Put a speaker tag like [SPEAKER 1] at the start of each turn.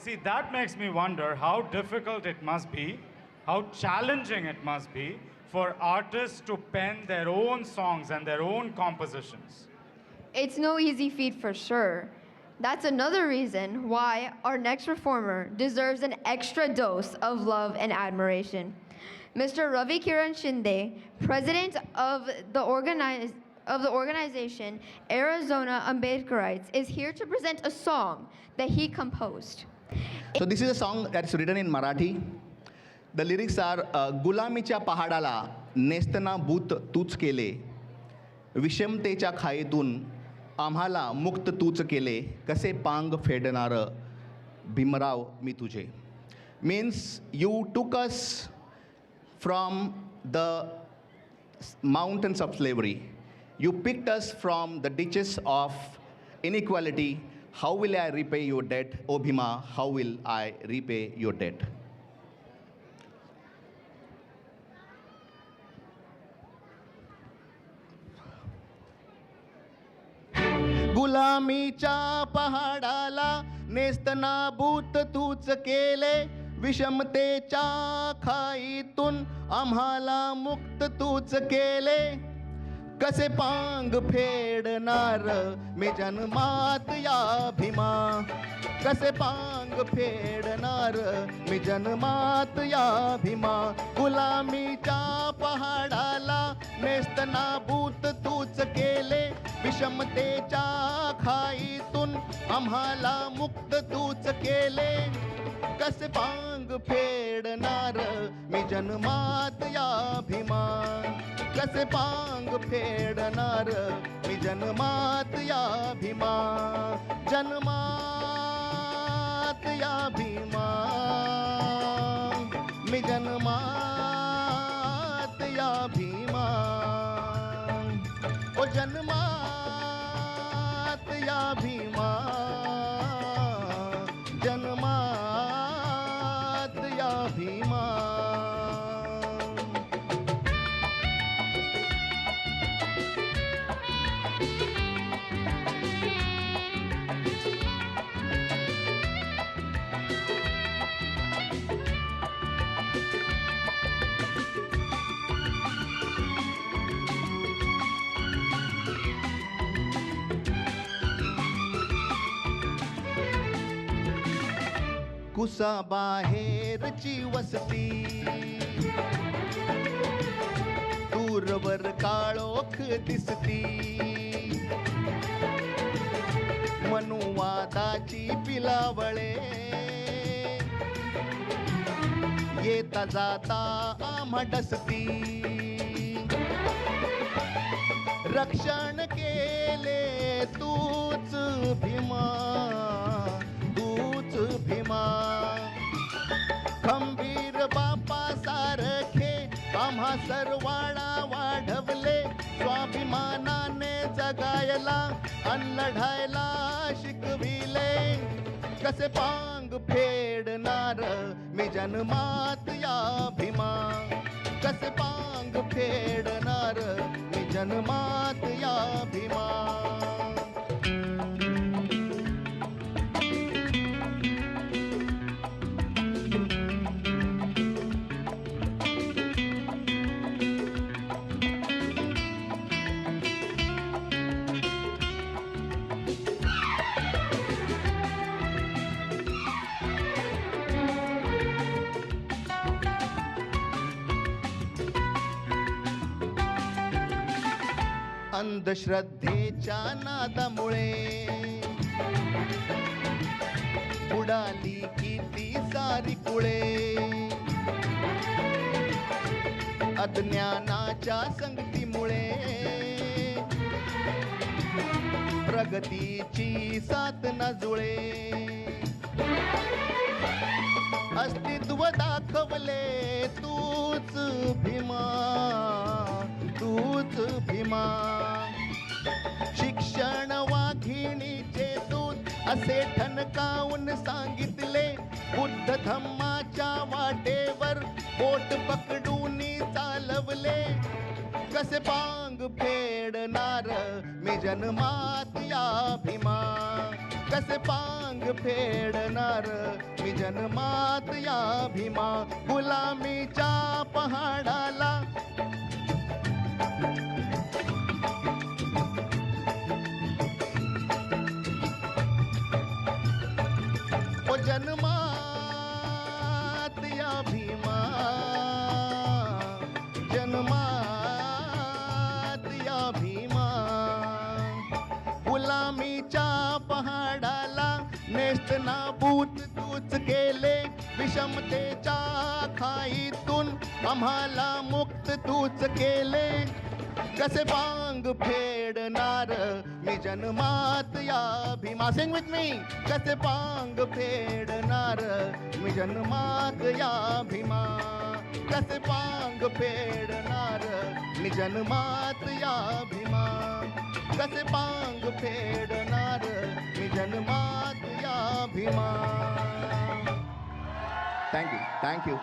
[SPEAKER 1] See, that makes me wonder how difficult it must be, how challenging it must be for artists to pen their own songs and their own compositions.
[SPEAKER 2] It's no easy feat for sure. That's another reason why our next performer deserves an extra dose of love and admiration. Mr. Ravi Kiran Shinde, president of the organization Arizona Ambedkarites, is here to present a song that he composed.
[SPEAKER 3] So this is a song that is written in Marathi. The lyrics are गुलामीच्या पहाडाला नेस्तना भूत तूच केले, विषमतेच्या खाईतून आम्हाला मुक्त तूच केले, कसे पांग फेडणार भीमराव मी तुझे. Means you took us from the mountains of slavery. You picked us from the ditches of inequality. How will I repay your debt, O Bhima? How will I repay your debt? गुलामीच्या पहाडाला नेस्तनाबूत तूच केले, विषमतेच्या खाईतून आम्हाला मुक्त तूच केले, कसे पांग फेडणार मी जन्मात या भीमा, कसे पांग फेडणार मी जन्मात या भीमा. गुलामीच्या पहाडाला नेस्तनाबूत तूच केले, विषमतेच्या खाईतून आम्हाला मुक्त तूच केले, कसे पांग फेडणार मी जन्मात या भीमा, कसे पांग फेडणार मी जन्मात या भीमा, जन्मात या भीमा, मी जन्मात या भीमा, ओ जन्मात या भीमा, जन्मात या भीमा. कुसाबाहेरची वसती दूरवर काळोख दिसती, मनुवादाची पिलावळे येता जाता आम्हा डसती, रक्षण केले तूच भीमा, तूच भीमा, खंबीर बापा सारखे आम्हा सर्वाणा वाढवले, स्वाभिमानाने जगायला अन लढायला शिकविले, कसे पांग फेडणार मी जन्मात या भीमा, कसे पांग फेडणार मी जन्मात या भीमा. अंधश्रद्धेच्या नादामुळे उडाली किती सारी कुळे, अज्ञानाच्या संगतीमुळे प्रगतीची साथ न जुळे, अस्तित्व दाखवले तूच भीमा, तूच भीमा, शिक्षण वाघिणीचे दूत असे ठणकावून सांगितले, बुद्ध धम्माच्या वाटेवर बोट पकडून चालवले, कसे पांग फेडणार मी जन्मात या भीमा, कसे पांग फेडणार मी जन्मात या भीमा गुलामीच्या पहाडाला. ओ जन्मात या भीमा, जन्मात या भीमा गुलामीच्या पहाडाला नेस्त नाबूत तूच केले. विषमतेच्या खाईतून आम्हाला मुक्त तूच केले. कसे पांग फेडणार मी जन्मात या भीमा. Singh with me. कसे पांग फेडणार मी जन्मात या भीमा. कसे पांग फेडणार मी जन्मात या भीमा. कसे पांग फेडणार मी जन्मात या भीमा. थँक्यू.